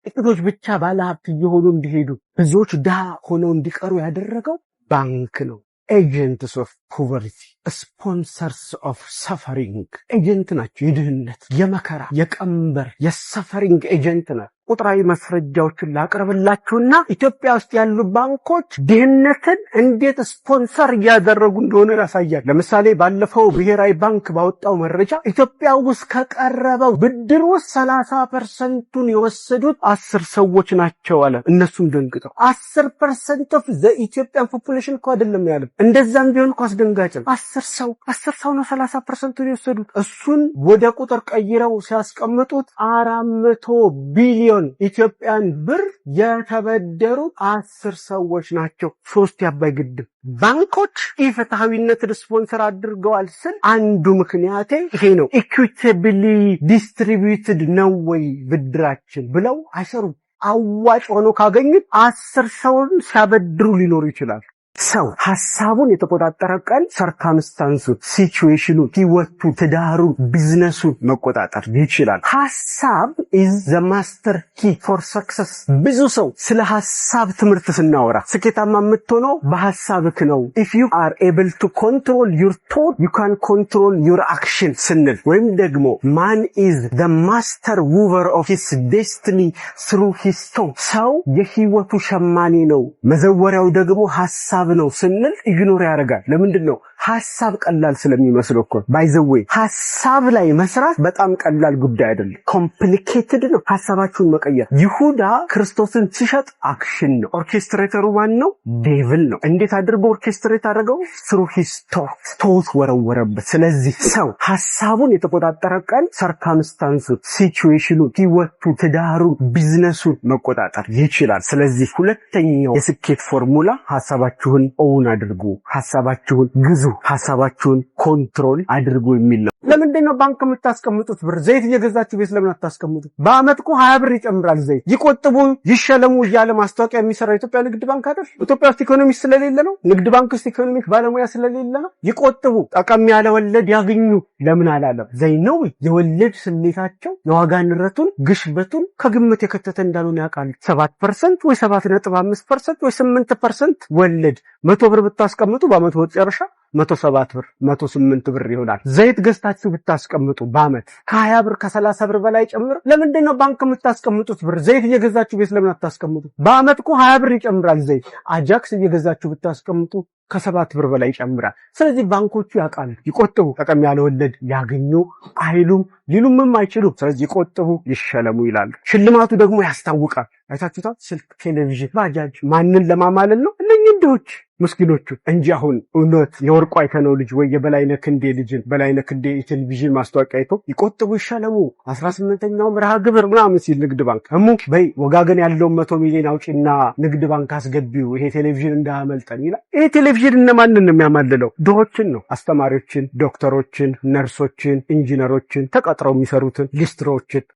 ጥቂቶች ብቻ ባለሀብት እየሆኑ እንዲሄዱ ብዙዎች ድሃ ሆነው እንዲቀሩ ያደረገው ባንክ ነው። ኤጀንትስ ኦፍ ፖቨርቲ ስፖንሰርስ ኦፍ ሰፈሪንግ ኤጀንት ናቸው። የድህነት፣ የመከራ፣ የቀንበር፣ የሰፈሪንግ ኤጀንት ናቸው። ቁጥራዊ መስረጃዎችን ላቅርብላችሁና ኢትዮጵያ ውስጥ ያሉ ባንኮች ድህነትን እንዴት ስፖንሰር እያደረጉ እንደሆነ ያሳያል። ለምሳሌ ባለፈው ብሔራዊ ባንክ ባወጣው መረጃ ኢትዮጵያ ውስጥ ከቀረበው ብድር ውስጥ 30% የወሰዱት 10 ሰዎች ናቸው አለ። እነሱም ደንግጠው 10% ኦፍ ዘ ኢትዮጵያን ፖፑሌሽን እኮ አይደለም ያለ። እንደዛም ቢሆን እኮ አስደንጋጭ ነው። 10 ሰው ነው 30% የወሰዱት። እሱን ወደ ቁጥር ቀይረው ሲያስቀምጡት 400 ቢሊዮን ኢትዮጵያን ብር የተበደሩ 10 ሰዎች ናቸው። 3 የአባይ ግድብ ባንኮች ኢፍትሐዊነትን ስፖንሰር አድርገዋል ስል አንዱ ምክንያቴ ይሄ ነው። ኢኩዊታብሊ ዲስትሪቢዩትድ ነው ወይ ብድራችን ብለው አይሰሩም። አዋጭ ሆኖ ካገኙት 10 ሰውን ሲያበድሩ ሊኖሩ ይችላል። ሰው ሐሳቡን የተቆጣጠረ ቀን ሰርከምስታንሱ፣ ሲቹዌሽኑ፣ ህይወቱ፣ ትዳሩ፣ ቢዝነሱ መቆጣጠር ይችላል። ሐሳብ is the master key for success። ብዙ ሰው ስለ ሐሳብ ትምህርት ስናወራ ስኬታማ የምትሆነው በሐሳብክ ነው። if you are able to control your thought you can control your action ስንል ወይም ደግሞ man is the master weaver of his destiny through his thought። ሰው የህይወቱ ሸማኔ ነው፣ መዘወሪያው ደግሞ ሐሳብ ነው ስንል ኢግኖር ያደርጋል። ለምንድን ነው? ሐሳብ ቀላል ስለሚመስለው እኮ። ባይ ዘ ዌይ ሐሳብ ላይ መስራት በጣም ቀላል ጉዳይ አይደለም፣ ኮምፕሊኬትድ ነው። ሐሳባችሁን መቀየር። ይሁዳ ክርስቶስን ሲሸጥ አክሽን ነው። ኦርኬስትሬተሩ ማን ነው? ዴቪል ነው። እንዴት አድርጎ ኦርኬስትሬት አደረገው? through his thought ወረወረበት። ስለዚህ ሰው ሐሳቡን የተቆጣጠረ ቀን ሰርከምስታንሱ፣ ሲቹዌሽኑ፣ ህይወቱ፣ ትዳሩ፣ ቢዝነሱ መቆጣጠር ይችላል። ስለዚህ ሁለተኛው የስኬት ፎርሙላ ሐሳባችሁን ኦውን አድርጉ፣ ሐሳባችሁን ግዙ፣ ሐሳባችሁን ኮንትሮል አድርጉ የሚል ነው። ለምንድን ነው ባንክ የምታስቀምጡት ብር? ዘይት እየገዛችሁ ቤት ለምን አታስቀምጡት? በአመት እኮ 20 ብር ይጨምራል ዘይት። ይቆጥቡ ይሸለሙ እያለ ማስታወቂያ የሚሰራው ኢትዮጵያ ንግድ ባንክ አይደል? ኢትዮጵያ ውስጥ ኢኮኖሚክስ ስለሌለ ነው? ንግድ ባንክ ውስጥ ኢኮኖሚክስ ባለሙያ ስለሌለ ነው? ይቆጥቡ፣ ጠቀም ያለ ወለድ ያግኙ ለምን አላለም? ዘይ ነው የወለድ ስሌታቸው የዋጋ ንረቱን ግሽበቱን ከግምት የከተተ እንዳልሆነ ያውቃል። 7% ወይ 7.5% ወይ 8% ወለድ 100 ብር ብታስቀምጡ በአመት መጨረሻ 107 ብር 108 ብር ይሆናል። ዘይት ገዝታችሁ ብታስቀምጡ በአመት ከ20 ብር ከ30 ብር በላይ ጨምር። ለምንድን ነው ባንክ የምታስቀምጡት ብር? ዘይት እየገዛችሁ ቤት ለምን አታስቀምጡ? በአመት እኮ 20 ብር ይጨምራል ዘይት። አጃክስ እየገዛችሁ ብታስቀምጡ ከ7 ብር በላይ ይጨምራል። ስለዚህ ባንኮቹ ያውቃሉ። ይቆጥቡ፣ ጠቀም ያለ ወለድ ያገኙ አይሉም፣ ሊሉምም አይችሉም። ስለዚህ ይቆጥቡ፣ ይሸለሙ ይላሉ። ሽልማቱ ደግሞ ያስታውቃል። አይታችሁታል? ስልክ፣ ቴሌቪዥን፣ ባጃጅ ማንን ለማማለል ነው? እነኚህ እንዲዎች ምስኪኖቹ እንጂ አሁን እውነት የወርቁ አይተነው ልጅ ወይ የበላይነህ ክንዴ ልጅን በላይነህ ክንዴ የቴሌቪዥን ማስታወቂያ አይቶ ይቆጥቡ ይሸለሙ 18ኛው መርሃ ግብር ምናምን ሲል ንግድ ባንክ በይ ወጋገን ያለውን 100 ሚሊዮን አውጪና ንግድ ባንክ አስገቢው ይሄ ቴሌቪዥን እንዳያመልጠን ይላል። ይሄ ቴሌቪዥን እነማንን ነው የሚያማልለው? ድሆችን ነው። አስተማሪዎችን፣ ዶክተሮችን፣ ነርሶችን፣ ኢንጂነሮችን፣ ተቀጥረው የሚሰሩትን፣ ሊስትሮችን